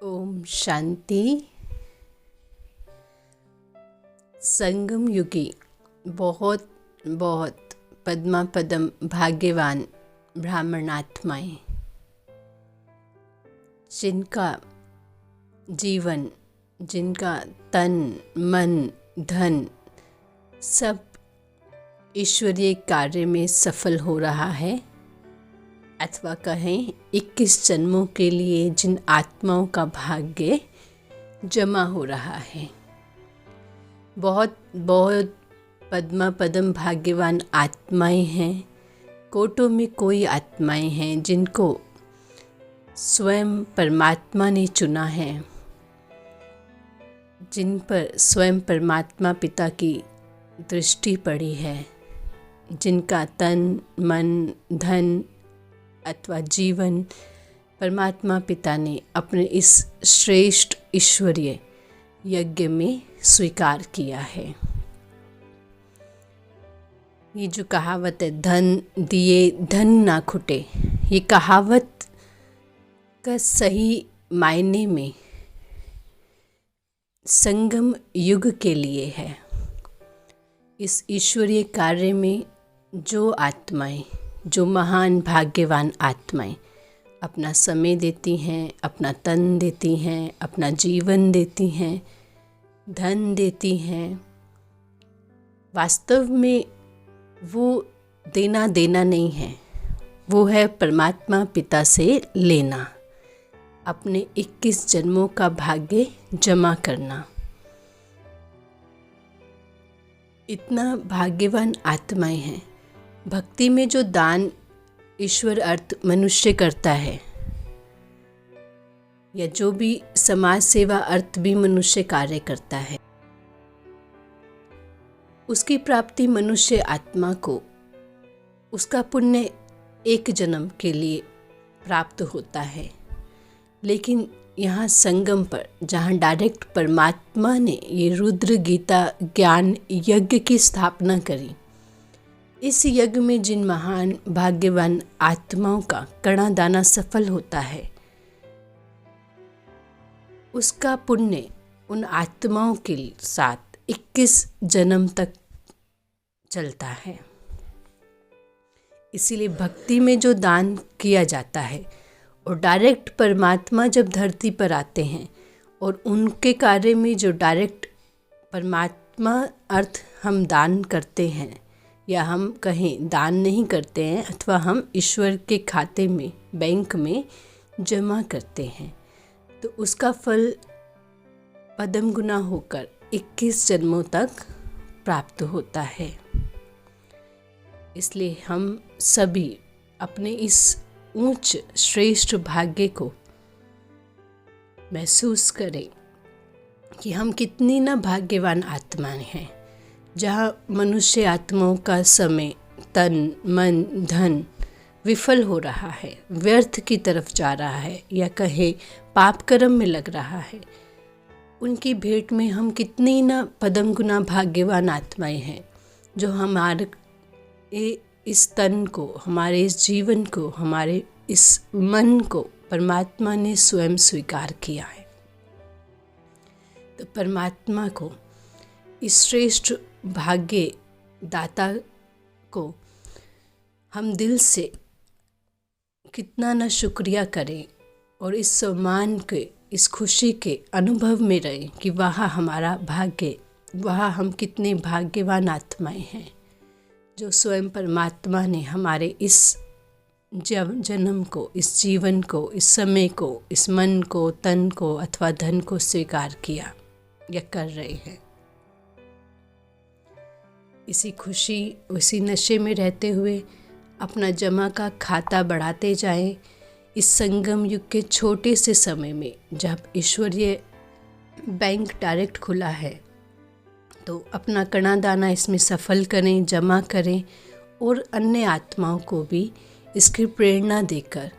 ओम शांति। संगम युगी बहुत बहुत पद्मा पदम भाग्यवान ब्राह्मणात्माएं, जिनका जीवन, जिनका तन मन धन सब ईश्वरीय कार्य में सफल हो रहा है, अथवा कहें 21 जन्मों के लिए जिन आत्माओं का भाग्य जमा हो रहा है। बहुत बहुत पद्मा पदम भाग्यवान आत्माएं हैं। कोटों में कोई आत्माएं हैं जिनको स्वयं परमात्मा ने चुना है, जिन पर स्वयं परमात्मा पिता की दृष्टि पड़ी है, जिनका तन मन धन अथवा जीवन परमात्मा पिता ने अपने इस श्रेष्ठ ईश्वरीय यज्ञ में स्वीकार किया है। ये जो कहावत है, धन दिए धन ना खुटे, ये कहावत का सही मायने में संगम युग के लिए है। इस ईश्वरीय कार्य में जो आत्माएं, जो महान भाग्यवान आत्माएं अपना समय देती हैं, अपना तन देती हैं, अपना जीवन देती हैं, धन देती हैं, वास्तव में वो देना नहीं है, वो है परमात्मा पिता से लेना, अपने 21 जन्मों का भाग्य जमा करना। इतना भाग्यवान आत्माएं हैं। भक्ति में जो दान ईश्वर अर्थ मनुष्य करता है, या जो भी समाज सेवा अर्थ भी मनुष्य कार्य करता है, उसकी प्राप्ति मनुष्य आत्मा को उसका पुण्य एक जन्म के लिए प्राप्त होता है। लेकिन यहाँ संगम पर, जहाँ डायरेक्ट परमात्मा ने ये रुद्र गीता ज्ञान यज्ञ की स्थापना करी, इस यज्ञ में जिन महान भाग्यवान आत्माओं का कणा दाना सफल होता है, उसका पुण्य उन आत्माओं के साथ 21 जन्म तक चलता है। इसीलिए भक्ति में जो दान किया जाता है और डायरेक्ट परमात्मा जब धरती पर आते हैं और उनके कार्य में जो डायरेक्ट परमात्मा अर्थ हम दान करते हैं, या हम कहें दान नहीं करते हैं, अथवा हम ईश्वर के खाते में बैंक में जमा करते हैं, तो उसका फल पदम गुना होकर 21 जन्मों तक प्राप्त होता है। इसलिए हम सभी अपने इस उच्च श्रेष्ठ भाग्य को महसूस करें कि हम कितनी न भाग्यवान आत्माएं हैं, जहाँ मनुष्य आत्माओं का समय तन मन धन विफल हो रहा है, व्यर्थ की तरफ जा रहा है, या कहे पाप कर्म में लग रहा है, उनकी भेंट में हम कितनी न पदम गुना भाग्यवान आत्माएं हैं, जो हमारे इस तन को, हमारे इस जीवन को, हमारे इस मन को परमात्मा ने स्वयं स्वीकार किया है। तो परमात्मा को, इस श्रेष्ठ भाग्य दाता को हम दिल से कितना न शुक्रिया करें, और इस सम्मान के, इस खुशी के अनुभव में रहें कि वहाँ हमारा भाग्य, वहाँ हम कितने भाग्यवान आत्माएं हैं, जो स्वयं परमात्मा ने हमारे इस जन्म को, इस जीवन को, इस समय को, इस मन को, तन को अथवा धन को स्वीकार किया या कर रहे हैं। इसी खुशी, उसी नशे में रहते हुए अपना जमा का खाता बढ़ाते जाएं। इस संगम युग के छोटे से समय में, जब ईश्वरीय बैंक डायरेक्ट खुला है, तो अपना कणा दाना इसमें सफल करें, जमा करें, और अन्य आत्माओं को भी इसकी प्रेरणा देकर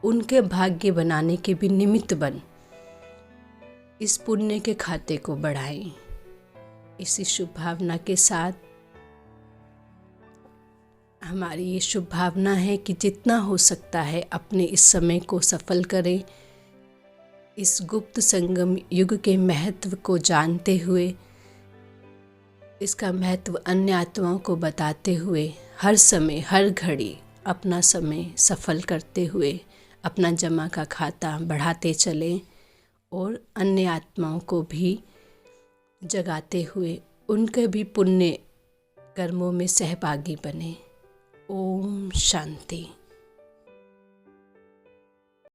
उनके भाग्य बनाने के भी निमित्त बन इस पुण्य के खाते को बढ़ाएं। इसी शुभ भावना के साथ हमारी ये शुभ भावना है कि जितना हो सकता है अपने इस समय को सफल करें, इस गुप्त संगम युग के महत्व को जानते हुए, इसका महत्व अन्य आत्माओं को बताते हुए, हर समय हर घड़ी अपना समय सफल करते हुए अपना जमा का खाता बढ़ाते चलें और अन्य आत्माओं को भी जगाते हुए उनके भी पुण्य कर्मों में सहभागी बने। ओम शांति।